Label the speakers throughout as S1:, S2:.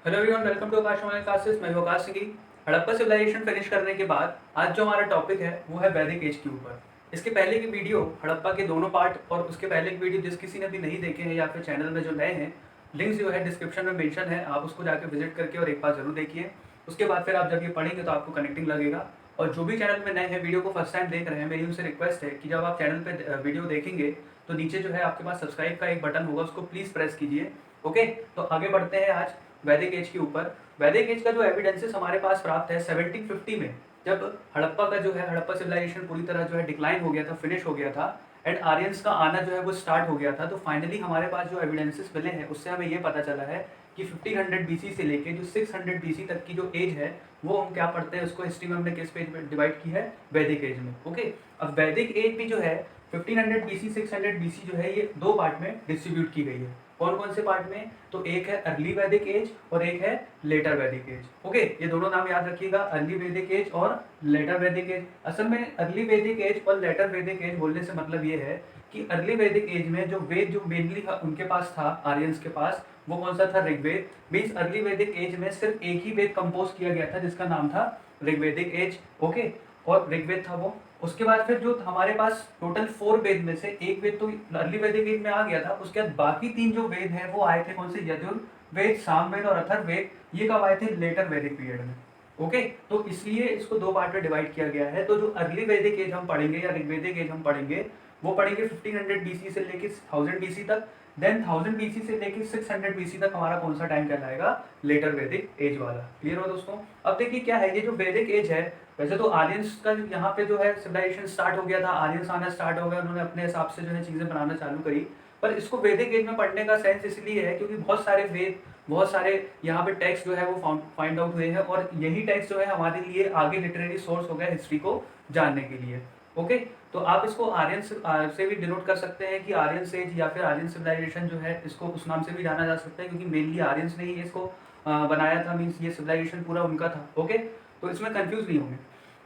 S1: Hello everyone, welcome to Aakash online classes. मैं हूं Aakash Singh. Harappa civilisation finish करने के बाद आज जो हमारा टॉपिक है वो है वैदिक एज के ऊपर। इसके पहले की वीडियो हड़प्पा के दोनों पार्ट और उसके पहले की वीडियो जिस किसी ने भी नहीं देखे हैं या फिर चैनल में जो नए हैं, लिंक्स जो है डिस्क्रिप्शन में मेंशन है, आप उसको जाकर विजिट करके और एक बार जरूर देखिए। उसके बाद फिर आप जब ये पढ़ेंगे तो आपको कनेक्टिंग लगेगा। और जो भी चैनल में नए हैं, वीडियो को फर्स्ट टाइम देख रहे हैं, मेरी उनसे रिक्वेस्ट है कि जब आप चैनल पर वीडियो देखेंगे तो नीचे जो है आपके पास सब्सक्राइब का एक बटन होगा, उसको प्लीज़ प्रेस कीजिए। ओके, तो आगे बढ़ते हैं आज वैदिक एज के ऊपर। वैदिक एज का जो एविडेंसेस हमारे पास प्राप्त है 1750 में, जब हड़प्पा का जो है हड़प्पा सिविलाइजेशन पूरी तरह जो है डिक्लाइन हो गया था, फिनिश हो गया था एंड आर्यंस का आना जो है वो स्टार्ट हो गया था। तो फाइनली हमारे पास जो एविडेंसेस मिले हैं उससे हमें ये पता चला है कि 1500 बीसी से लेके जो 600 बीसी तक की जो एज है वो हम क्या पढ़ते हैं, उसको हिस्ट्री में हमने किस पेज में डिवाइड की है, वैदिक एज में। ओके, अब वैदिक एज भी जो है 1500 बीसी 600 बीसी जो है ये दो पार्ट में डिस्ट्रीब्यूट की गई है। कौन कौन से पार्ट में? तो एक है अर्ली वैदिक एज और एक है लेटर वैदिक एज। ओके, ये दोनों नाम याद रखिएगा, अर्ली वैदिक एज और लेटर वैदिक एज। असल में अर्ली वैदिक एज और लेटर वैदिक एज बोलने से मतलब ये है कि अर्ली वैदिक एज में जो वेद जो मेनली उनके पास था, आर्यंस के पास, वो कौन सा था? ऋग्वेद। मीन्स अर्ली वैदिक एज में सिर्फ एक ही वेद कंपोज किया गया था जिसका नाम था ऋग्वेदिक एज। ओके, और ऋग्वेद था वो। उसके बाद फिर जो हमारे पास टोटल 4 वेद में से एक वेद तो अर्ली वैदिक एज में आ गया था, उसके बाद बाकी 3 जो वेद हैं वो आए थे कौन से? यजुर्वेद, सामवेद और अथर्ववेद। ये कब आए थे? लेटर वैदिक पीरियड में। ओके, तो इसलिए इसको दो पार्ट में डिवाइड किया गया है। तो जो अर्ली वैदिक एज हम पढ़ेंगे या ऋग्वेदिक एज हम पढ़ेंगे वो पढ़ेंगे 1500 बीसी से लेके 1000 बीसी तक। देन 1000 बीसी से लेके 600 बीसी तक हमारा कौन सा टाइम कहलाएगा? लेटर वैदिक एज वाला। क्लियर हो दोस्तों? अब देखिए क्या है ये जो वैदिक एज है, वैसे तो आर्यंस का यहाँ पे जो है सिविलाइजेशन स्टार्ट हो गया था, आर्यंस आना स्टार्ट हो गया, उन्होंने अपने हिसाब से जो है चीजें बनाना चालू करी। पर इसको वैदिक एज में पढ़ने का सेंस इसलिए है क्योंकि बहुत सारे वेद, बहुत सारे यहाँ पे टेक्स्ट जो है वो फाइंड आउट हुए हैं और यही टेक्स्ट जो है हमारे लिए आगे लिटरेरी सोर्स हो गया हिस्ट्री को जानने के लिए। ओके, तो आप इसको आर्यन से भी डिनोट कर सकते हैं कि आर्यन सेज या फिर आर्यन सिविलाइजेशन जो है इसको उस नाम से भी जाना जा सकता है क्योंकि मेनली आर्यंस ने ही इसको बनाया था। मीन्स ये सिविलाइजेशन पूरा उनका था। ओके, तो इसमें कंफ्यूज नहीं होंगे।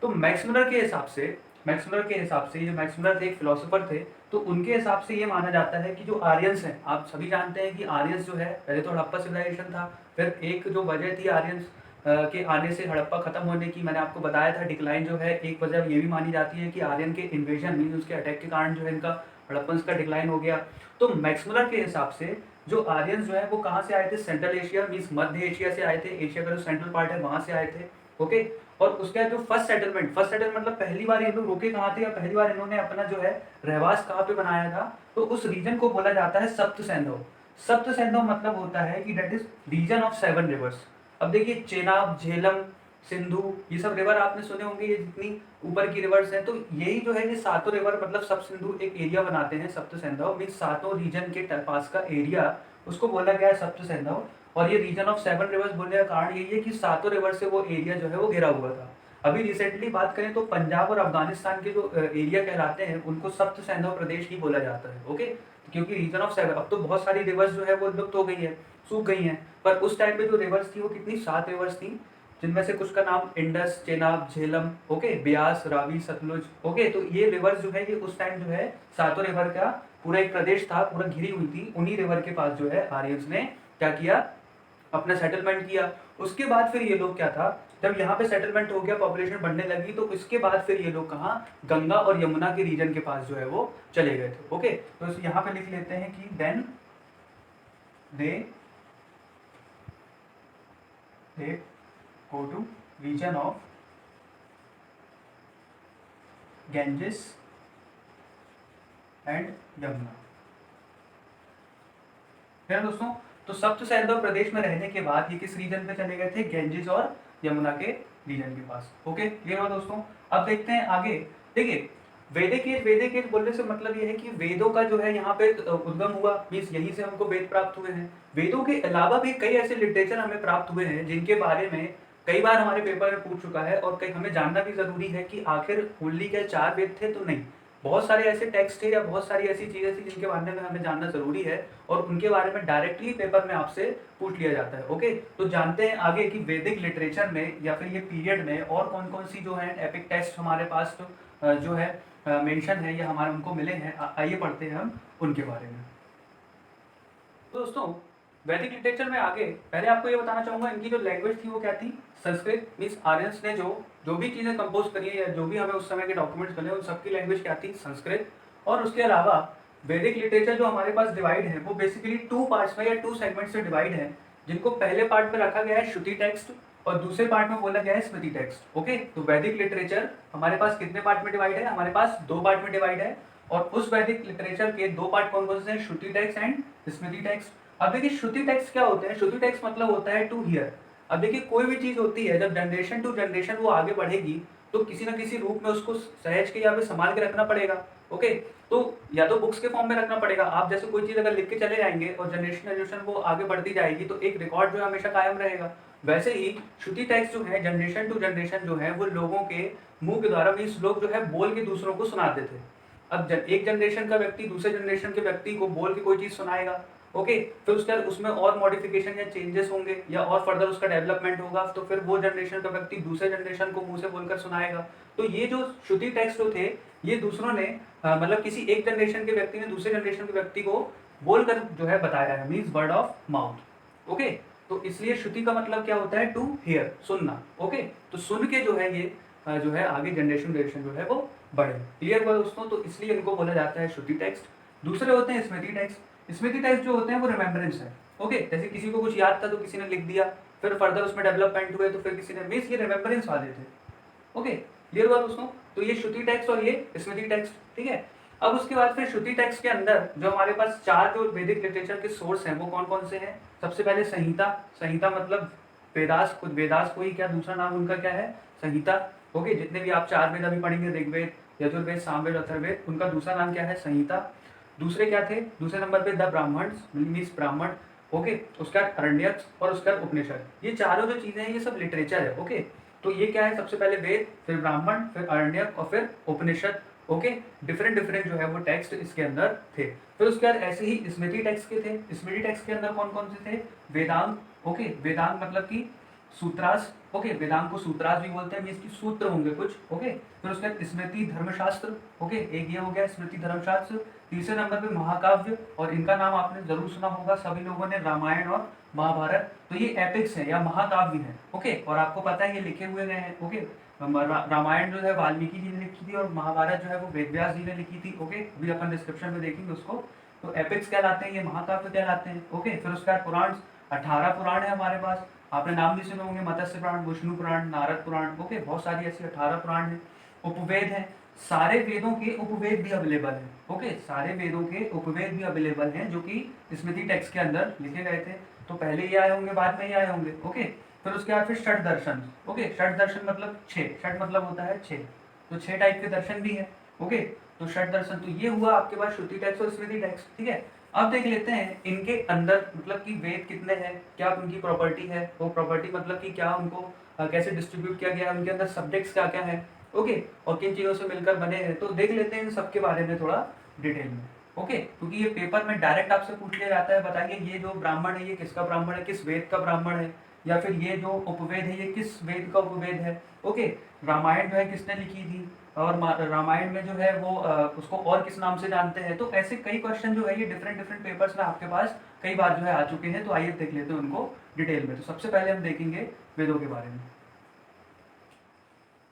S1: तो मैक्स मुलर के हिसाब से, ये मैक्स मुलर थे, एक फिलोसोफर थे, तो उनके हिसाब से ये माना जाता है कि जो आर्यंस हैं, आप सभी जानते हैं कि आर्यंस जो है पहले तो हड़प्पा सिविलाइजेशन था, फिर एक जो वजह थी आर्यंस के आने से हड़प्पा खत्म होने की, मैंने आपको बताया था डिक्लाइन जो है, एक वजह ये भी मानी जाती है कि आर्यन के इन्वेजन मीन उसके अटैक के कारण जो है इनका हड़प्पन्स का डिक्लाइन हो गया। तो मैक्स मुलर के हिसाब से जो आर्यंस जो है वो कहाँ से आए थे? सेंट्रल एशिया मीन्स मध्य एशिया से आए थे। एशिया का जो सेंट्रल पार्ट है वहां से आए थे। ओके, और उसके बाद जो फर्स्ट सेटलमेंट मतलब पहली बार ये लोग रुके कहाँ थे या पहली बार इन्होंने अपना जो है रहवास कहाँ पे बनाया था, तो उस रीजन को बोला जाता है सप्त सैंधव। सप्त सैंधव मतलब होता है कि that is region of 7 rivers. अब देखिए चेनाब, झेलम, सिंधु, ये सब रिवर आपने सुने होंगे, ये जितनी ऊपर की रिवर्स हैं, तो यही जो है ये सातों रिवर मतलब सब सिंधु एक एरिया बनाते हैं। सप्त सैंधव मीन सातों रीजन के पास का एरिया, उसको बोला गया है सप्त सैंधव। और ये रीजन ऑफ 7 रिवर्स बोलने का कारण यही है कि सातों रिवर से वो एरिया जो है वो घिरा हुआ था। अभी रिसेंटली बात करें तो पंजाब और अफगानिस्तान के जो एरिया कहलाते हैं उनको सप्त सैंधव प्रदेश ही बोला जाता है। ओके, क्योंकि रीजन ऑफ 7, अब तो बहुत सारी रिवर्स जो है वो लुप्त हो गई है, सूख गई हैं, पर उस टाइम पे जो रिवर्स थी वो कितनी? 7 रिवर्स थी, जिनमें से कुछ का नाम इंडस, चेनाब, झेलम, ओके, ब्यास, रावी, सतलुज। ओके, तो ये रिवर्स जो है ये उस टाइम जो है सातों रिवर का पूरा एक प्रदेश था, पूरा घिरी हुई थी। उन्हीं रिवर के पास जो है आर्यंस ने क्या किया? अपना सेटलमेंट किया। उसके बाद फिर ये लोग क्या था, जब यहाँ पे सेटलमेंट हो गया, पॉपुलेशन बढ़ने लगी, तो इसके बाद फिर ये लोग कहाँ? गंगा और यमुना के रीजन के पास जो है वो चले गए थे। ओके, तो यहाँ पे लिख लेते हैं कि then they they go to region of Ganges and Yamuna. है ना दोस्तों? तो सप्त सैंधव प्रदेश में रहने के बाद ये किस रीजन पे चले गए थे? गेंजिस और यमुना के रीजन के पास। ओके, क्लियर हुआ दोस्तों? अब देखते हैं आगे। देखिए वैदिक एज बोलने से मतलब ये है कि वेदों का जो है यहाँ पे उद्गम हुआ, मीन्स यहीं से हमको वेद प्राप्त हुए हैं। वेदों के अलावा भी कई ऐसे लिटरेचर हमें प्राप्त हुए हैं जिनके बारे में कई बार हमारे पेपर में पूछ चुका है और कई हमें जानना भी जरूरी है कि आखिर ओनली क्या 4 वेद थे? तो नहीं, बहुत सारे ऐसे टेक्स्ट थे या बहुत सारी ऐसी चीजें थी जिनके बारे में हमें जानना जरूरी है और उनके बारे में डायरेक्टली पेपर में आपसे पूछ लिया जाता है। ओके, तो जानते हैं आगे कि वैदिक लिटरेचर में या फिर ये पीरियड में और कौन कौन सी जो है एपिक टेक्स्ट हमारे पास जो है मेंशन है या हमारे उनको मिले हैं। आइए पढ़ते हैं हम उनके बारे में। तो दोस्तों वैदिक लिटरेचर में आगे पहले आपको ये बताना चाहूंगा इनकी जो लैंग्वेज थी वो क्या थी, संस्कृत। मीन्स आर्यंस ने जो भी चीज़ें कंपोज करी है या जो भी हमें उस समय के डॉक्यूमेंट्स बने उन सबकी लैंग्वेज क्या थी, संस्कृत। और उसके अलावा वैदिक लिटरेचर जो हमारे पास डिवाइड है वो बेसिकली 2 पार्ट्स में या 2 सेगमेंट्स से डिवाइड है, जिनको पहले पार्ट में रखा गया है श्रुति टेक्स्ट और दूसरे पार्ट में बोला गया है स्मृति टेक्स्ट। ओके, तो वैदिक लिटरेचर हमारे पास कितने पार्ट में डिवाइड है, हमारे पास 2 पार्ट में डिवाइड है। और उस वैदिक लिटरेचर के 2 पार्ट कौन कौन से हैं, श्रुति टेक्स्ट एंड स्मृति टेक्स्ट। अब देखिए श्रुति टेक्स्ट क्या होते हैं, श्रुति टेक्स्ट मतलब होता है टू हियर। अब देखिए कोई भी चीज होती है जब जनरेशन टू जनरेशन वो आगे बढ़ेगी तो किसी ना किसी रूप में उसको सहज के या फिर संभाल के रखना पड़ेगा। ओके, तो या तो बुक्स के फॉर्म में रखना पड़ेगा, आप जैसे कोई चीज अगर लिख के चले जाएंगे और जनरेशन जनरेशन वो आगे बढ़ती जाएगी तो एक रिकॉर्ड जो है हमेशा कायम रहेगा। वैसे ही श्रुति टेक्स्ट जो है जनरेशन टू जनरेशन जो है वो लोगों के मुंह के द्वारा, मीन्स लोग जो है बोल के दूसरों को सुनाते थे। अब एक जनरेशन का व्यक्ति दूसरे जनरेशन के व्यक्ति को बोल के कोई चीज सुनाएगा। ओके, फिर उसके बाद उसमें और मॉडिफिकेशन या चेंजेस होंगे या और फर्दर उसका डेवलपमेंट होगा, तो फिर वो जनरेशन का व्यक्ति दूसरे जनरेशन को मुंह से बोलकर सुनाएगा। तो ये जो श्रुति टेक्स्ट जो थे ये दूसरों ने मतलब किसी एक जनरेशन के व्यक्ति ने दूसरे जनरेशन के व्यक्ति को बोलकर जो है बताया है, means word of mouth. Okay, तो इसलिए श्रुति का मतलब क्या होता है, टू हियर, सुनना। ओके, तो सुन के जो है ये जो है आगे जनरेशन जो है वो बढ़े। क्लियर हुआ दोस्तों, तो इसलिए इनको बोला जाता है श्रुति टेक्स्ट। दूसरे होते हैं स्मृति टेक्स्ट। स्मृति टेक्स्ट जो होते हैं वो रिमेम्बरेंस है। ओके, जैसे किसी को कुछ याद था तो किसी ने लिख दिया, फिर फर्दर उसमें डेवलपमेंट हुए तो फिर किसी ने, मीन्स ये रिमेम्बरेंस वाले थे। ओके, क्लियर हुआ दोस्तों, तो ये श्रुति टेक्स्ट और ये स्मृति टेक्स्ट। ठीक है, अब उसके बाद फिर श्रुति टेक्स्ट के अंदर जो हमारे पास 4 जो वैदिक लिटरेचर के सोर्स हैं वो कौन कौन से हैं। सबसे पहले संहिता। संहिता मतलब वेदास, खुद वेदास को ही क्या दूसरा नाम उनका क्या है, संहिता। ओके, जितने भी आप 4 वेद अभी पढ़ेंगे, ऋग्वेद, यजुर्वेद, सामवेद, अथर्ववेद, उनका दूसरा नाम क्या है, संहिता। दूसरे क्या थे, दूसरे नंबर पे द ब्राह्मण्स, मीन्स ब्राह्मण। ओके, उसका अरण्यक और उसका उपनिषद। ये चारों जो चीजें हैं ये सब लिटरेचर है। ओके, तो ये क्या है, सबसे पहले वेद, फिर ब्राह्मण, फिर अरण्यक और फिर उपनिषद। ओके, डिफरेंट डिफरेंट जो है वो टेक्स्ट इसके अंदर थे। फिर उसके बाद ऐसे ही स्मृति टेक्स्ट के थे। स्मृति टेक्स्ट के अंदर कौन कौन से थे, वेदांग। ओके, वेदांग मतलब कि सूत्रास। ओके, वेदांग को सूत्रास भी बोलते हैं, मींस की सूत्र होंगे कुछ। ओके, फिर उसके बाद स्मृति धर्मशास्त्र। ओके, एक ये हो गया स्मृति धर्मशास्त्र। तीसरे नंबर पे महाकाव्य, और इनका नाम आपने जरूर सुना होगा सभी लोगों ने, रामायण और महाभारत। तो ये एपिक्स है या महाकाव्य है। ओके, और आपको पता है ये लिखे हुए गए हैं। ओके, रामायण जो है वाल्मीकि जी ने लिखी थी और महाभारत जो है वो वेदव्यास जी ने लिखी थी। ओके, अभी अपन डिस्क्रिप्शन में देखेंगे उसको। तो एपिक्स कहलाते हैं, ये महाकाव्य कहलाते हैं। ओके, फिर उसके बाद पुराण, 18 पुराण है हमारे पास। आपने नाम भी सुने होंगे, मत्स्य पुराण, विष्णु पुराण, नारद पुराण। ओके, बहुत सारी ऐसी 18 पुराण है। उपवेद है, सारे वेदों के उपवेद भी अवेलेबल है। ओके, सारे वेदों के उपवेद भी अवेलेबल हैं जो कि स्मृति टेक्स्ट के अंदर लिखे गए थे। तो पहले ये आए होंगे, बाद में ये आए होंगे। ओके, फिर उसके बाद फिर षट दर्शन। ओके, षट दर्शन मतलब 6, षट मतलब होता है 6, तो 6 टाइप के दर्शन भी है। ओके, तो षट दर्शन, तो ये हुआ आपके पास श्रुति टेक्स्ट और स्मृति टेक्स्ट। ठीक है, अब देख लेते हैं इनके अंदर मतलब कि वेद कितने हैं, क्या उनकी प्रॉपर्टी है, वो प्रॉपर्टी मतलब कि क्या उनको कैसे डिस्ट्रीब्यूट किया गया है, उनके अंदर सब्जेक्ट्स क्या क्या है। ओके, और किन चीज़ों से मिलकर बने हैं, तो देख लेते हैं इन सब के बारे में थोड़ा डिटेल में। ओके, क्योंकि ये पेपर में डायरेक्ट आपसे पूछ लिया जाता है, बताइए ये जो ब्राह्मण है ये किसका ब्राह्मण है, किस वेद का ब्राह्मण है, या फिर ये जो उपवेद है ये किस वेद का उपवेद है। ओके, रामायण जो है किसने लिखी थी, और रामायण में जो है वो उसको और किस नाम से जानते हैं। तो ऐसे कई क्वेश्चन जो है ये डिफरेंट डिफरेंट पेपर्स में आपके पास कई बार जो है आ चुके हैं। तो आइए देख लेते हैं उनको डिटेल में। तो सबसे पहले हम देखेंगे वेदों के बारे में।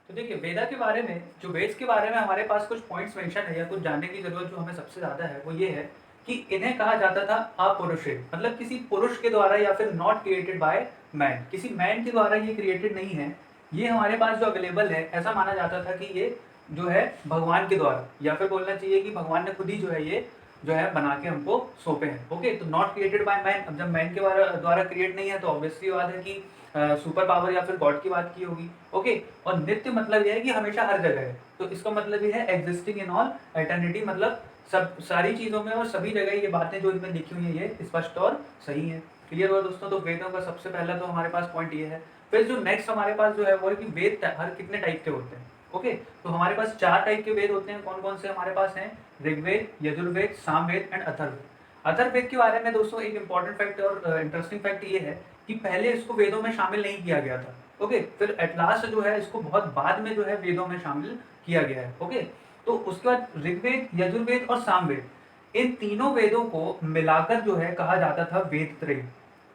S1: तो देखिए वेदा के बारे में, जो वेद्स के बारे में हमारे पास कुछ पॉइंट्स मेंशन है या कुछ जानने की जरूरत जो हमें सबसे ज्यादा है वो ये है कि इन्हें कहा जाता था अपुरुषे, मतलब किसी पुरुष के द्वारा या फिर नॉट क्रिएटेड बाय मैन, किसी मैन के द्वारा ये क्रिएटेड नहीं है। ये हमारे पास जो अवेलेबल है, ऐसा माना जाता था कि ये जो है भगवान के द्वारा, या फिर बोलना चाहिए कि भगवान ने खुद ही जो है ये जो है बना के हमको सौंपे हैं। ओके, तो नॉट क्रिएटेड बाय मैन, अब जब मैन के द्वारा क्रिएट नहीं है तो ऑब्वियसली बात है कि सुपर पावर या फिर गॉड की बात की होगी। ओके, और नित्य मतलब यह है कि हमेशा हर जगह है, तो इसका मतलब ये है एग्जिस्टिंग इन ऑल एटर्निटी, मतलब सब सारी चीजों में और सभी जगह ये बातें जो इनमें लिखी हुई है ये स्पष्ट और सही है। क्लियर हुआ दोस्तों, तो वेदों का सबसे पहला तो हमारे पास पॉइंट ये है। फिर जो नेक्स्ट हमारे पास जो है वो है कि वेद हर कितने टाइप के होते हैं। ओके, तो हमारे पास 4 टाइप के वेद होते हैं। कौन कौन से हमारे पास हैं, ऋग्वेद, यजुर्वेद, सामवेद एंड अथर्ववेद। अथर्ववेद के बारे में दोस्तों एक इंपॉर्टेंट फैक्ट और इंटरेस्टिंग फैक्ट ये है कि पहले इसको वेदों में शामिल नहीं किया गया था। ओके, फिर एट लास्ट जो है इसको बहुत बाद में जो है वेदों में शामिल किया गया है। ओके, तो उसके बाद ऋग्वेद, यजुर्वेद और सामवेद, इन तीनों वेदों को मिलाकर जो है कहा जाता था वेद त्रय।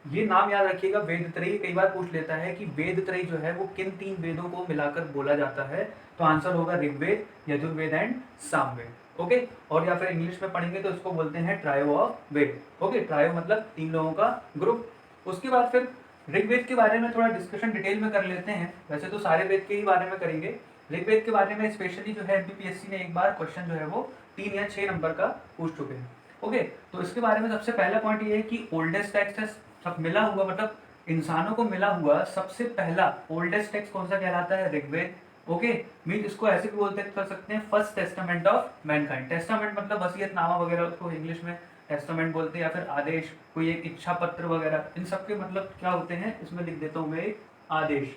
S1: ये नाम याद रखिएगा, वेद त्रयी। कई बार पूछ लेता है कि वेद त्रयी जो है वो किन 3 वेदों को मिलाकर बोला जाता है, तो आंसर होगा ऋग्वेद, यजुर्वेद एंड सामवेद। ओके, और या फिर इंग्लिश में पढ़ेंगे तो इसको बोलते हैं trio of Veda. Okay, trio मतलब 3 लोगों का ग्रुप। उसके बाद फिर ऋग्वेद के बारे में थोड़ा डिस्कशन डिटेल में कर लेते हैं। वैसे तो सारे वेद के ही बारे में करेंगे, ऋग्वेद के बारे में स्पेशली जो है एमपीपीएससी ने एक बार क्वेश्चन जो है वो 3 या 6 नंबर का पूछ चुके हैं। ओके, तो इसके बारे में सबसे पहला पॉइंट ये है कि ओल्डेस्ट टेक्स्ट है, सब मिला हुआ मतलब इंसानों को मिला हुआ सबसे पहला ओल्डेस्ट टेक्स्ट कौन सा कहलाता है? ऋग्वेद। ओके, मीन इसको ऐसे भी बोलते कर सकते हैं first testament of Mankind. Testament मतलब वसीयतनामा वगैरह, उसको इंग्लिश में टेस्टामेंट बोलते हैं, या फिर आदेश, कोई एक इच्छा पत्र वगैरह, इन सब के मतलब क्या होते हैं, इसमें लिख देता हूँ मैं एक आदेश।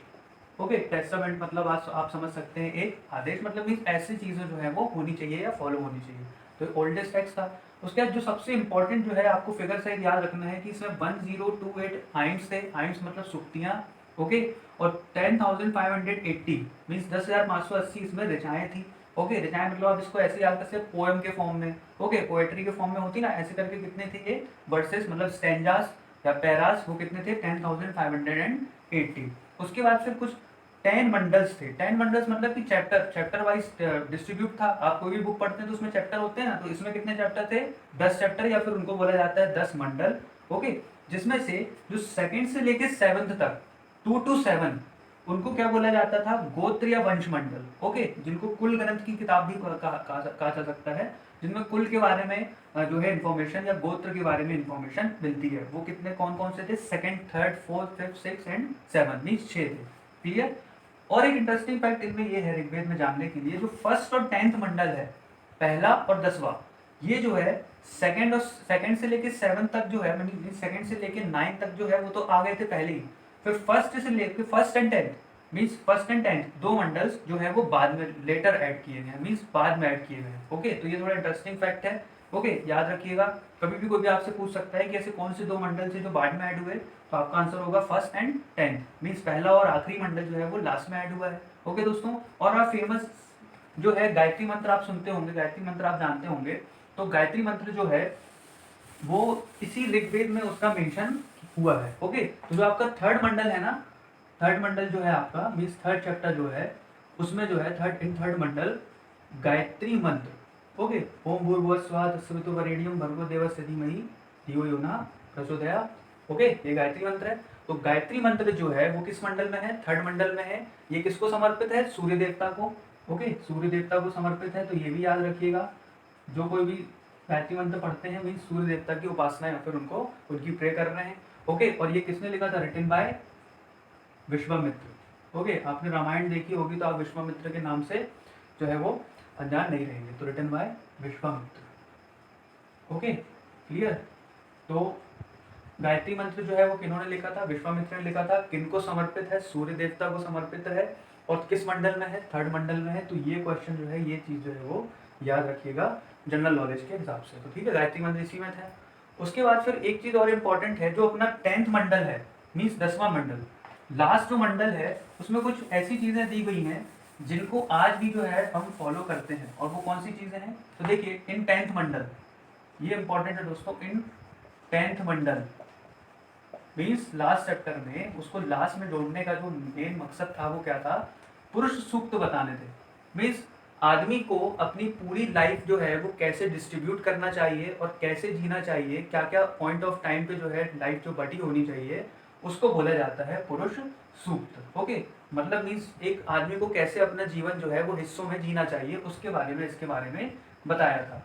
S1: ओके, टेस्टामेंट मतलब आप समझ सकते हैं एक आदेश, मतलब मीन ऐसी चीजें जो है वो होनी चाहिए या फॉलो होनी चाहिए। तो ओल्डेस्ट टेक्स्ट था। उसके बाद जो सबसे इंपॉर्टेंट जो है आपको फिगर सहित याद रखना है कि इसमें 1028 आइम्स थे, आइम्स मतलब सुक्तियां। ओके, और 10,580 मीन्स 10,580 इसमें ऋचाएं थी। ओके, ऋचाएं मतलब आप इसको ऐसे याद कर सकते पोएम के फॉर्म में, ओके, पोएट्री के फॉर्म में होती ना, ऐसे करके कितने थे ये वर्सेस मतलब स्टैंजास या पैरास, वो कितने थे? 10,580। उसके बाद फिर कुछ 10 मंडल्स थे। 10 मंडल्स मतलब कि चैप्टर वाइज डिस्ट्रीब्यूट था। आप कोई भी बुक पढ़ते हैं तो उसमें चैप्टर होते हैं ना, तो इसमें कितने चैप्टर थे? 10 चैप्टर, या फिर उनको बोला जाता है 10 मंडल। ओके, जिसमें से जो सेकंड से लेके 7th तक 2 to 7 उनको क्या बोला जाता था? गोत्र या वंश मंडल। ओके, जिनको कुल ग्रंथ की किताब भी कहा जा सकता है, जिनमें कुल के बारे में जो है इन्फॉर्मेशन या गोत्र के बारे में इन्फॉर्मेशन मिलती है। वो कितने कौन कौन से थे? Second, third, fourth, fifth, six and 7 means 6 थे। क्लियर? और एक इंटरेस्टिंग फैक्ट इनमें ये है ऋग्वेद में जानने के लिए, जो फर्स्ट और 10th मंडल है, पहला और 10वां, ये जो है सेकंड से लेके 7 तक जो है, मतलब सेकंड से लेके 9 तक जो है वो तो आ गए थे पहले ही। फिर फर्स्ट से लेके first and 10th means first and 10th दो मंडल्स जो है वो बाद में लेटर ऐड किए गए, मीन्स बाद में ऐड किए गए। ओके, तो ये थोड़ा इंटरेस्टिंग फैक्ट है। ओके, याद रखिएगा। कभी भी कोई भी आपसे पूछ सकता है कि ऐसे कौन से 2 मंडल थे जो बाद में ऐड हुए, तो आपका आंसर होगा फर्स्ट एंड 10th मीन्स पहला और आखिरी मंडल जो है वो लास्ट में ऐड हुआ है। ओके दोस्तों, और आप फेमस जो है गायत्री मंत्र आप सुनते होंगे, गायत्री मंत्र आप जानते होंगे, तो गायत्री मंत्र जो है वो इसी ऋग्वेद में उसका मेंशन हुआ है। ओके, तो जो आपका थर्ड मंडल है ना, थर्ड मंडल जो है आपका मीन्स थर्ड चैप्टर जो है, उसमें जो है थर्ड मंडल गायत्री मंत्र। ओके, ओम भूर्भुवस्सुवः तत्सवितुर्वरेण्यं भर्गो देवस्य धीमहि धियो यो नः प्रचोदयात्। ओके, ये गायत्री मंत्र है। तो गायत्री मंत्र जो है वो किस मंडल में है? थर्ड मंडल में है। ये किसको समर्पित है? सूर्य देवता को। ओके, सूर्य देवता को समर्पित है, तो ये भी याद रखिएगा। जो कोई भी गायत्री मंत्र पढ़ते हैं मीन सूर्य देवता की उपासना या फिर उनको उनकी प्रे कर रहे हैं। ओके, और ये किसने लिखा था? Written by Vishwamitra. ओके, आपने रामायण देखी होगी तो आप विश्वामित्र के नाम से जो है वो अनजान नहीं रहेंगे, तो written by Vishwamitra. Okay, clear? तो गायत्री मंत्र जो है वो किन्होंने लिखा था? विश्वामित्र ने लिखा था। किनको समर्पित है? सूर्य देवता को समर्पित है। और किस मंडल में है? थर्ड मंडल में है। तो ये क्वेश्चन जो है, ये चीज जो है वो याद रखिएगा जनरल नॉलेज के हिसाब से। तो ठीक है, गायत्री मंत्र इसी में था। उसके बाद फिर एक चीज और इम्पोर्टेंट है, जो अपना 10th मंडल है मीन्स 10वां मंडल, लास्ट जो मंडल है उसमें कुछ ऐसी चीजें दी गई हैं जिनको आज भी जो है हम फॉलो करते हैं। और वो कौन सी चीजें हैं? तो देखिए, इन 10th मंडल, ये इंपॉर्टेंट है दोस्तों, इन 10th मंडल मीन्स लास्ट चैप्टर में उसको लास्ट में जोड़ने का जो मेन मकसद था वो क्या था? पुरुष सूक्त बताने थे। मीन्स आदमी को अपनी पूरी लाइफ जो है वो कैसे डिस्ट्रीब्यूट करना चाहिए और कैसे जीना चाहिए, क्या क्या पॉइंट ऑफ टाइम पे जो है लाइफ जो बटी होनी चाहिए, उसको बोला जाता है पुरुष सूक्त। ओके, मतलब मीन्स एक आदमी को कैसे अपना जीवन जो है वो हिस्सों में जीना चाहिए, उसके बारे में इसके बारे में बताया था।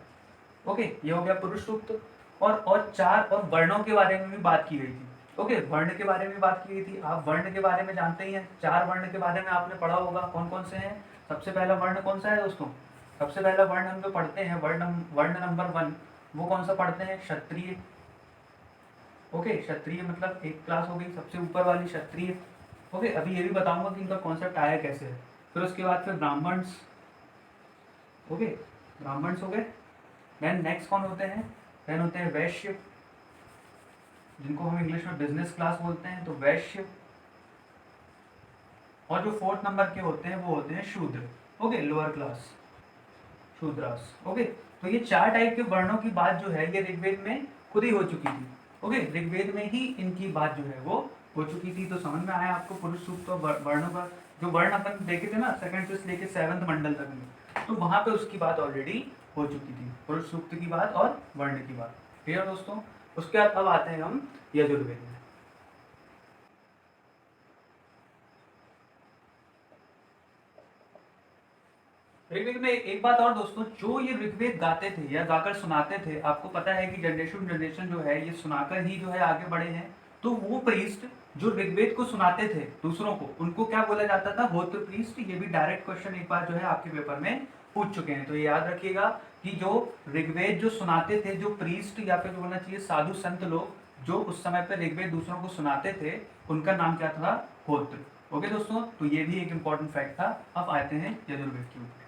S1: ओके, ये हो गया पुरुष सूक्त। और 4 और वर्णों के बारे में भी बात की गई थी। ओके, वर्ण के बारे में बात की गई थी। आप वर्ण के बारे में जानते ही हैं, 4 वर्ण के बारे में आपने पढ़ा होगा, कौन कौन से हैं? सबसे पहला वर्ण कौन सा है दोस्तों? सबसे पहला वर्ण हम जो पढ़ते हैं, वर्ण नंबर 1, वो कौन सा पढ़ते हैं? क्षत्रिय। ओके, क्षत्रिय मतलब एक क्लास हो गई, सबसे ऊपर वाली क्षत्रिय। ओके, अभी ये भी बताऊंगा कि इनका कॉन्सेप्ट आया कैसे है। फिर उसके बाद फिर ब्राह्मण्स। ओके, ब्राह्मण्स हो गए। देन नेक्स्ट कौन होते हैं? देन होते हैं वैश्य, जिनको हम इंग्लिश में बिजनेस क्लास बोलते हैं, तो वैश्य। और जो 4th नंबर के होते हैं वो होते हैं शूद्र। Okay, lower class, Shudras. Okay, तो ये 4 टाइप के वर्णों की बात जो है ये ऋग्वेद में खुद ही हो चुकी थी। ओके, ऋग्वेद में ही इनकी बात जो है वो हो चुकी थी। तो समझ में आया आपको पुरुष सूक्त और वर्णों का जो वर्ण अपन देखे थे ना सेकंड से लेके 7th मंडल तक में, तो वहां पे उसकी बात ऑलरेडी हो चुकी थी, पुरुष सूक्त की बात और वर्ण की बात। क्लियर दोस्तों? उसके बाद अब आते हैं हम यजुर्वेद में। ऋग्वेद में एक बात और दोस्तों, जो ये ऋग्वेद गाते थे या गाकर सुनाते थे, आपको पता है कि जनरेशन जनरेशन जो है ये सुनाकर ही जो है आगे बढ़े हैं। तो वो प्रीस्ट जो ऋग्वेद को सुनाते थे दूसरों को, उनको क्या बोला जाता था? होत्र प्रीस्ट। ये भी डायरेक्ट क्वेश्चन एक बार जो है आपके पेपर में पूछ चुके हैं, तो ये याद रखिएगा कि जो ऋग्वेद जो सुनाते थे, जो प्रीस्ट या फिर बोलना चाहिए साधु संत लोग जो उस समय पर ऋग्वेद दूसरों को सुनाते थे, उनका नाम क्या था? होत्र। ओके दोस्तों, तो ये भी एक इंपॉर्टेंट फैक्ट था। अब आते हैं यजुर्वेद के ऊपर।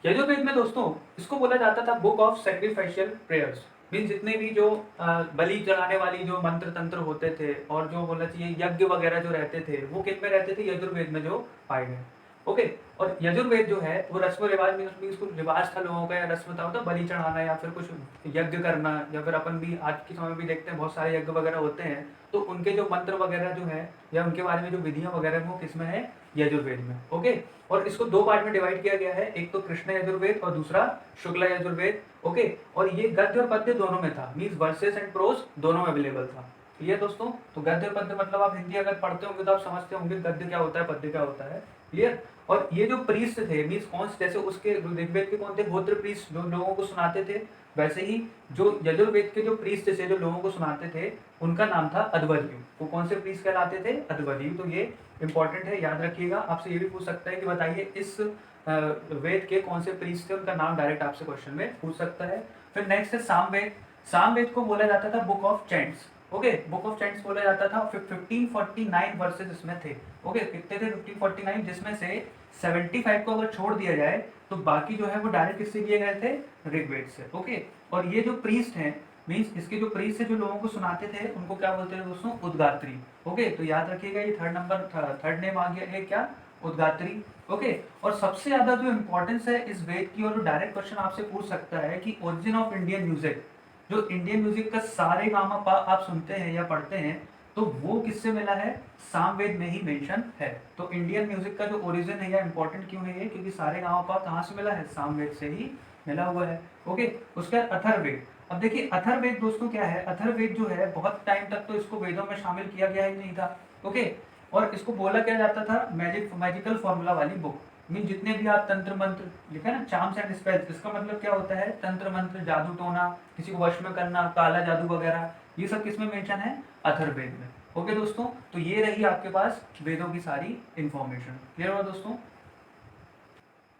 S1: यजुर्वेद में दोस्तों इसको बोला जाता था बुक ऑफ सैक्रिफाइशियल प्रेयर्स। मीन जितने भी जो बलि चढ़ाने वाली जो मंत्र तंत्र होते थे और जो बोलना चाहिए यज्ञ वगैरह जो रहते थे, वो किन में रहते थे? यजुर्वेद में जो पाए गए। ओके, और यजुर्वेद जो है वो रस्म रिवाज मीन्स कुछ रिवाज था लोगों का, या रस्म था, बलि चढ़ाना या फिर कुछ यज्ञ करना, या फिर अपन भी आज के समय में भी देखते हैं बहुत सारे यज्ञ वगैरह होते हैं, तो उनके जो मंत्र वगैरह जो है या उनके बारे में जो विधियां वगैरह वो किसमें है? यजुर्वेद में। ओके, और इसको दो पार्ट में डिवाइड किया गया है, एक तो कृष्ण यजुर्वेद और दूसरा शुक्ला यजुर्वेद। ओके, और ये गद्य और पद्य दोनों में था, मीन्स वर्सेस एंड प्रोज दोनों अवेलेबल था। क्लियर दोस्तों? तो गद्य और पद्य मतलब आप हिंदी अगर पढ़ते होंगे तो आप समझते होंगे गद्य क्या होता है, पद्य क्या होता है। क्लियर? और ये जो प्रीस्ट थे मीन्स कौन, जैसे उसके ऋग्वेद के कौन थे? गोत्र प्रीस्ट जो लोगों को सुनाते थे, वैसे ही जो यजुर्वेद के जो प्रीस्ट थे जो लोगों को सुनाते थे, उनका नाम था अध्वर्यु। वो कौन से प्रीस्ट कहलाते थे? अध्वर्यु। तो ये इंपॉर्टेंट है, याद रखिएगा। आपसे ये भी पूछ सकता है कि बताइए इस वेद के कौन से प्रीस्ट थे, उनका नाम डायरेक्ट आपसे क्वेश्चन में पूछ सकता है। फिर नेक्स्ट है सामवेद। सामवेद को बोला जाता था book of chants. Okay, book of chants बोला जाता था। 1549 वर्सेस इसमें थे। ओके, कितने थे? 1549, जिसमें से 75 को अगर छोड़ दिया जाए तो बाकी जो है वो डायरेक्ट किससे दिए गए थे? ऋग्वेद से। ओके, और ये जो प्रीस्ट हैं मीन्स इसके जो प्रीस्ट से जो लोगों को सुनाते थे उनको क्या बोलते थे दोस्तों? उद्गात्री। ओके, तो याद रखिएगा ये थर्ड नेम आ गया है क्या? उद्गात्री। ओके, और सबसे ज्यादा जो इंपॉर्टेंस है इस वेद की, और डायरेक्ट क्वेश्चन आपसे पूछ सकता है कि ओरिजिन ऑफ इंडियन म्यूजिक, जो इंडियन म्यूजिक का सारे गामा पा आप सुनते हैं या पढ़ते हैं, तो वो किससे मिला है? सामवेद में ही मेंशन है। तो इंडियन म्यूजिक का जो ओरिजिन है या इंपॉर्टेंट क्यों है ये? क्योंकि सारे गामा पा कहाँ से मिला है? सामवेद से ही मिला हुआ है। ओके, उसके बाद अथर्ववेद। अब देखिए अथर्ववेद दोस्तों क्या है? अथर्ववेद जो है बहुत टाइम तक तो इसको वेदों में शामिल किया गया ही नहीं था। ओके, और इसको बोला क्या जाता था? मैजिकल फॉर्मूला वाली बुक। मीन जितने भी आप तंत्र मंत्र लिखा है ना, चार्म्स एंड स्पेल्स, इसका मतलब क्या होता है? तंत्र मंत्र, जादू टोना, किसी को वश में करना, काला जादू वगैरह, ये सब किसमें मेंशन है? अथर्ववेद में। ओके दोस्तों, तो ये रही आपके पास वेदों की सारी इंफॉर्मेशन। क्लियर हुआ दोस्तों?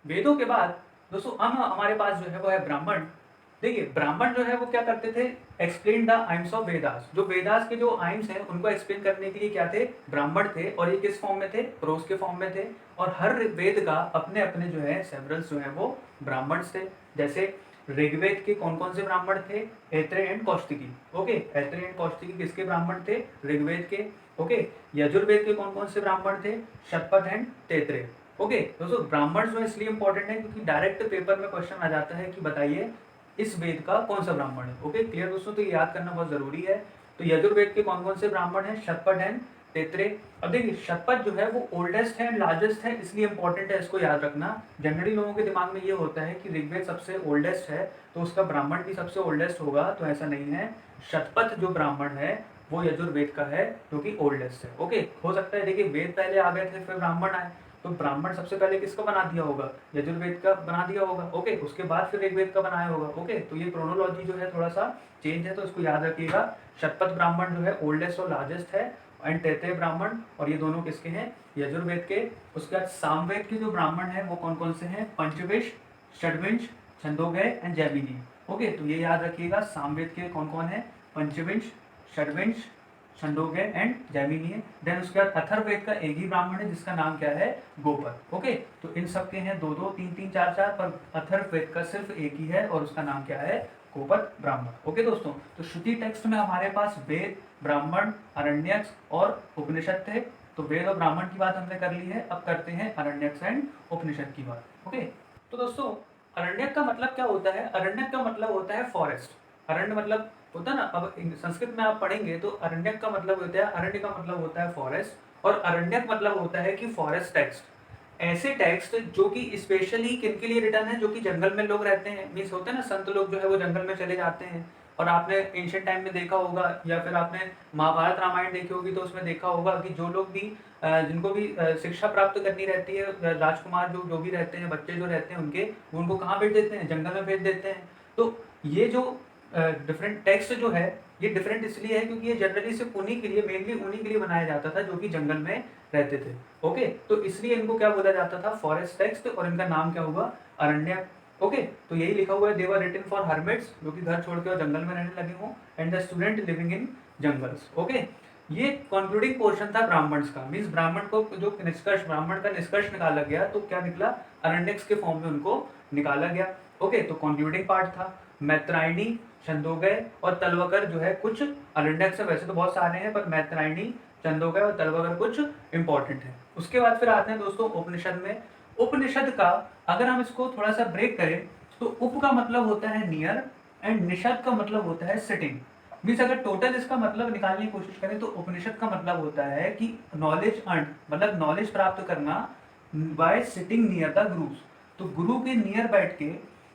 S1: वेदों के बाद दोस्तों अब हमारे पास जो है वो है ब्राह्मण। देखिए ब्राह्मण जो है वो क्या करते थे? Explain the aims of Vedas. जो वेदास के जो आइम्स हैं उनको एक्सप्लेन करने के लिए क्या थे? ब्राह्मण थे। और ये किस फॉर्म में थे? प्रोज के फॉर्म में थे। और हर वेद का अपने अपने जो है सेवरल्स जो है वो ब्राह्मण्स थे। जैसे ऋग्वेद के कौन कौन से ब्राह्मण थे? Aitareya and Kaushiki. Okay, Aitareya and Kaushiki किसके ब्राह्मण थे? ऋग्वेद के। ओके, यजुर्वेद के कौन कौन से ब्राह्मण थे? शतपथ एंड तैत्रेय। ओके दोस्तों, ब्राह्मण जो इसलिए इंपॉर्टेंट है क्योंकि डायरेक्ट पेपर में क्वेश्चन आ जाता है कि बताइए इस वेद का कौन सा ब्राह्मण है। ओके, क्लियर दोस्तों? तो ये याद करना बहुत जरूरी है। तो यजुर्वेद के कौन कौन से ब्राह्मण हैं? शतपथ एंड तैत्रेय। अब देखिए शतपथ जो है वो ओल्डेस्ट है एंड लार्जेस्ट है, इसलिए इंपॉर्टेंट है, इसको याद रखना। जनरली लोगों के दिमाग में ये होता है कि ऋग्वेद सबसे ओल्डेस्ट है तो उसका ब्राह्मण भी सबसे ओल्डेस्ट होगा, तो ऐसा नहीं है। शतपथ जो ब्राह्मण है वो यजुर्वेद का है जो कि ओल्डेस्ट है। ओके, हो सकता है देखिए वेद पहले आ गए थे फिर ब्राह्मण आए, तो ब्राह्मण सबसे पहले किसका बना दिया होगा? यजुर्वेद का बना दिया होगा। ओके, उसके बाद फिर ऋग्वेद का बनाया होगा। ओके, तो ये क्रोनोलॉजी जो है थोड़ा सा चेंज है, तो इसको याद रखिएगा। शतपथ ब्राह्मण जो है ओल्डेस्ट और लार्जेस्ट है, एंड तैत्रेय ब्राह्मण, और ये दोनों किसके हैं? यजुर्वेद के। उसके बाद सामवेद के जो ब्राह्मण हैं वो कौन कौन से हैं? पंचविश, षड्विंश, छंदोगय एंड जैमिनी। ओके, तो ये याद रखिएगा सामवेद के कौन कौन है? पंचविंश, षड्विंश, छंदोग्य एंड जैमिनी है। देन उसके बाद अथर्ववेद का एक ही ब्राह्मण है जिसका नाम क्या है? गोपर। ओके, तो इन सब के हैं दो दो, तीन तीन, चार चार, पर अथर्ववेद का सिर्फ एक ही है और उसका नाम क्या है? गोपर ब्राह्मण। ओके दोस्तों, तो श्रुति टेक्स्ट में हमारे पास वेद, ब्राह्मण, अरण्यक और उपनिषद थे। तो वेद और ब्राह्मण की बात हमने कर ली है, अब करते हैं अरण्यक एंड उपनिषद की बात। ओके, तो दोस्तों अरण्यक का मतलब क्या होता है? अरण्यक का मतलब होता है फॉरेस्ट। अरण्य मतलब होता है ना, अब संस्कृत में आप पढ़ेंगे तो अरण्यक का मतलब होता है, अरण्य का मतलब होता है फॉरेस्ट, और अरण्यक मतलब होता है कि फॉरेस्ट टेक्स्ट। ऐसे टेक्स्ट जो कि स्पेशली किनके लिए रिटर्न है, जो कि जंगल में लोग रहते हैं, मीन्स होते हैं ना, संत लोग जो है वो जंगल में चले जाते हैं। और आपने एंशियंट टाइम में देखा होगा, या फिर आपने महाभारत रामायण देखी होगी, तो उसमें देखा होगा कि जो लोग भी जिनको भी शिक्षा प्राप्त करनी रहती है, राजकुमार जो जो भी रहते हैं, बच्चे जो रहते हैं उनके, वो उनको कहाँ भेज देते हैं, जंगल में भेज देते हैं। तो ये जो डिफरेंट टेक्स्ट जो है, ये डिफरेंट इसलिए है क्योंकि ये जनरली सिर्फ उन्हीं के लिए, मेनली उन्हीं के लिए बनाया जाता था जो कि जंगल में रहते थे। ओके, तो इसलिए इनको क्या बोला जाता था, फॉरेस्ट टेक्स्ट, और इनका नाम क्या हुआ, अरण्य। ओके, तो यही लिखा हुआ है, दे वर रिटन फॉर हर्मिट्स, जो कि घर छोड़ के और जंगल में रहने लगे हों, and the student living in jungles. Okay, ये कंक्लूडिंग पोर्शन था ब्राह्मण्स का, मीन्स ब्राह्मण को जो निष्कर्ष, ब्राह्मण का निष्कर्ष निकाला गया, तो क्या निकला, अरण्यक्स के फॉर्म में उनको निकाला गया। ओके, तो कंक्लूडिंग पार्ट था। मैत्रायणी, छंदोगय और तलवकर जो है कुछ अरण्यक से, वैसे तो बहुत सारे हैं, पर मैत्रायणी, छंदोगय और तलवकर कुछ इंपॉर्टेंट है। उसके बाद फिर आते हैं दोस्तों उपनिषद में। उपनिषद का अगर हम इसको थोड़ा सा ब्रेक करें, तो उप का मतलब होता है नियर, एंड निषद का मतलब होता है सिटिंग। मीन्स अगर टोटल इसका मतलब निकालने की कोशिश करें, तो उपनिषद का मतलब होता है कि नॉलेज अर्न, मतलब नॉलेज प्राप्त करना bye sitting near the guru's. तो गुरु के नियर बैठ के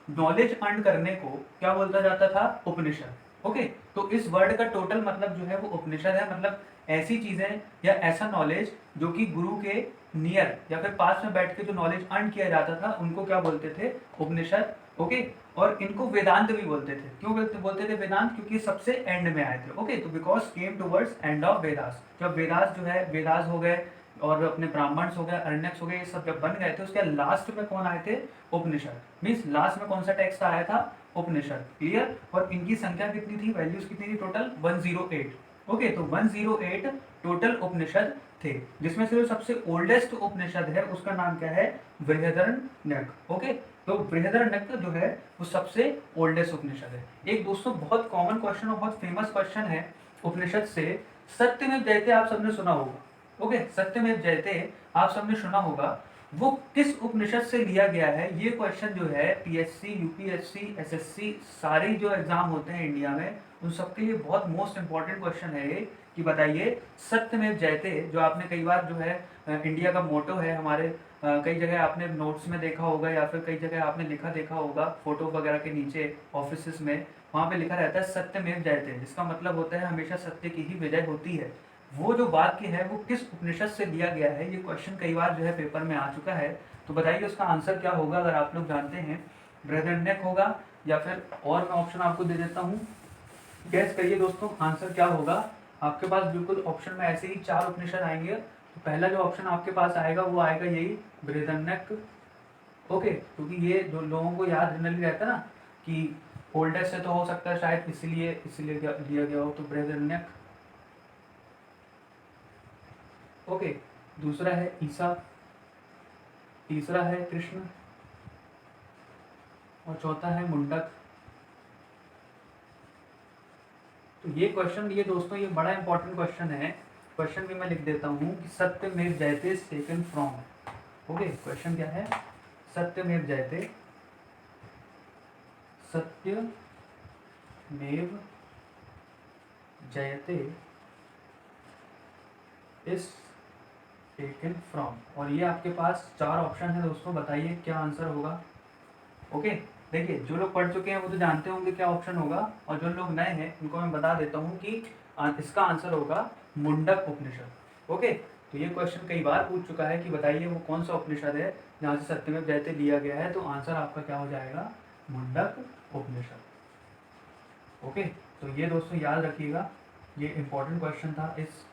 S1: नॉलेज अर्न करने को क्या बोलता जाता था, उपनिषद। ओके, तो इस वर्ड का टोटल मतलब जो है वो उपनिषद है, मतलब ऐसी चीजें या ऐसा नॉलेज जो कि गुरु के नियर या फिर पास में बैठ के जो नॉलेज अर्न किया जाता था, उनको क्या बोलते थे, उपनिषद। ओके, और इनको वेदांत भी बोलते थे। क्यों बोलते थे वेदांत, क्योंकि सबसे एंड में आए थे। ओके, तो because came towards end of Vedas, जब वेदास जो है, वेदास हो गए और अपने ब्राह्मण्स हो गए, अरण्यक्स हो गए, ये सब जब बन गए थे, उसके लास्ट में कौन आए थे, उपनिषद। मीन्स लास्ट में कौन सा टेक्स्ट आया था, उपनिषद। क्लियर, और इनकी संख्या कितनी थी, वैल्यूज कितनी थी टोटल, 108। ओके, तो 108 टोटल उपनिषद थे, जिसमें से जो सबसे ओल्डेस्ट उपनिषद है उसका नाम क्या है, बृहदारण्यक। ओके, तो बृहदारण्यक जो है वो सबसे ओल्डेस्ट उपनिषद है। एक दोस्तों बहुत कॉमन क्वेश्चन और बहुत फेमस क्वेश्चन है उपनिषद से, सत्यमेव जयते आप सबने सुना होगा। ओके, सत्यमेव जयते आप सबने सुना होगा, वो किस उपनिषद से लिया गया है, ये क्वेश्चन जो है पीएससी, यूपीएससी, एसएससी, सारे जो एग्जाम होते हैं इंडिया में, उन सबके लिए बहुत मोस्ट इंपॉर्टेंट क्वेश्चन है ये, कि बताइए सत्यमेव जयते, जो आपने कई बार जो है इंडिया का मोटो है हमारे, कई जगह आपने नोट्स में देखा होगा, या फिर कई जगह आपने लिखा देखा होगा फोटो वगैरह के नीचे ऑफिस में, वहाँ पे लिखा रहता है सत्यमेव जयते, जिसका मतलब होता है हमेशा सत्य की ही विजय होती है। वो जो वाक्य है वो किस उपनिषद से लिया गया है, ये क्वेश्चन कई बार जो है पेपर में आ चुका है। तो बताइए उसका आंसर क्या होगा, अगर आप लोग जानते हैं, बृहदारण्यक होगा, या फिर और मैं ऑप्शन आपको दे देता हूँ, गैस करिए दोस्तों आंसर क्या होगा। आपके पास बिल्कुल ऑप्शन में ऐसे ही 4 उपनिषद आएंगे, तो पहला जो ऑप्शन आपके पास आएगा वो आएगा यही, बृहदारण्यक। ओके, क्योंकि ये जो लोगों को याद जनरली रहता है ना कि ओल्डेस्ट से, तो हो सकता है शायद इसलिए लिया गया हो, तो बृहदारण्यक। ओके, दूसरा है ईसा, तीसरा है कृष्ण, और चौथा है मुंडक। तो ये क्वेश्चन, ये दोस्तों ये बड़ा इंपॉर्टेंट क्वेश्चन है। क्वेश्चन भी मैं लिख देता हूँ कि सत्यमेव जयते टेकन फ्रॉम। ओके, क्वेश्चन क्या है, सत्यमेव जयते, सत्यमेव जयते इस टेकन फ्रॉम, और ये आपके पास 4 ऑप्शन है दोस्तों, बताइए क्या आंसर होगा। ओके, देखिए जो लोग पढ़ चुके हैं वो तो जानते होंगे क्या ऑप्शन होगा, और जो लोग नए हैं उनको मैं बता देता हूँ कि इसका आंसर होगा मुंडक उपनिषद। ओके, तो ये क्वेश्चन कई बार पूछ चुका है कि बताइए वो कौन सा उपनिषद है जहाँ से सत्यमेव जयते लिया गया है, तो आंसर आपका क्या हो जाएगा, मुंडक उपनिषद। ओके, तो ये दोस्तों याद रखिएगा, ये इंपॉर्टेंट क्वेश्चन था इस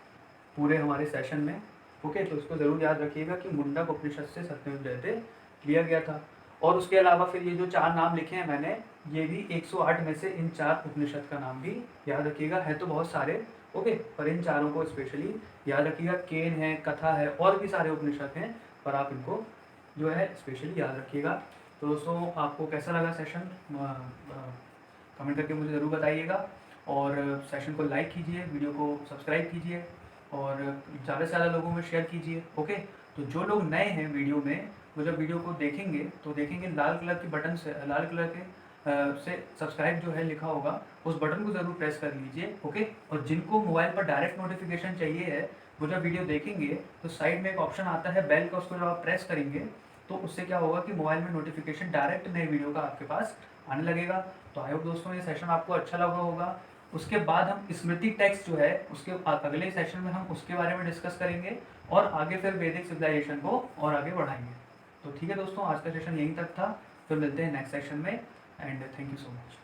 S1: पूरे हमारे सेशन में। ओके, तो इसको ज़रूर याद रखिएगा कि मुंडक उपनिषद से सत्यमेव जयते लिया गया था। और उसके अलावा फिर ये जो 4 नाम लिखे हैं मैंने, ये भी 108 में से इन 4 उपनिषद का नाम भी याद रखिएगा, है तो बहुत सारे। ओके, पर इन चारों को स्पेशली याद रखिएगा, केन है, कथा है, और भी सारे उपनिषद हैं, पर आप इनको जो है स्पेशली याद रखिएगा। तो दोस्तों आपको कैसा लगा सेशन, कमेंट करके मुझे ज़रूर बताइएगा, और सेशन को लाइक कीजिए, वीडियो को सब्सक्राइब कीजिए, और ज़्यादा से ज़्यादा लोगों में शेयर कीजिए। ओके, तो जो लोग नए हैं वीडियो में, वो जब वीडियो को देखेंगे तो देखेंगे लाल कलर के बटन से, लाल कलर के से सब्सक्राइब जो है लिखा होगा उस बटन को ज़रूर प्रेस कर लीजिए, ओके। और जिनको मोबाइल पर डायरेक्ट नोटिफिकेशन चाहिए है, वो जब वीडियो देखेंगे तो साइड में एक ऑप्शन आता है बेल का, उसको जब आप प्रेस करेंगे तो उससे क्या होगा कि मोबाइल में नोटिफिकेशन डायरेक्ट नए वीडियो का आपके पास आने लगेगा। तो आई होप दोस्तों ये सेशन आपको अच्छा लगा होगा। उसके बाद हम स्मृति टेक्स्ट जो है उसके अगले सेशन में हम उसके बारे में डिस्कस करेंगे और आगे फिर वैदिक सिविलाइजेशन को और आगे बढ़ाएंगे। तो ठीक है दोस्तों, आज का सेशन यहीं तक था, फिर मिलते हैं नेक्स्ट सेशन में and thank you so much.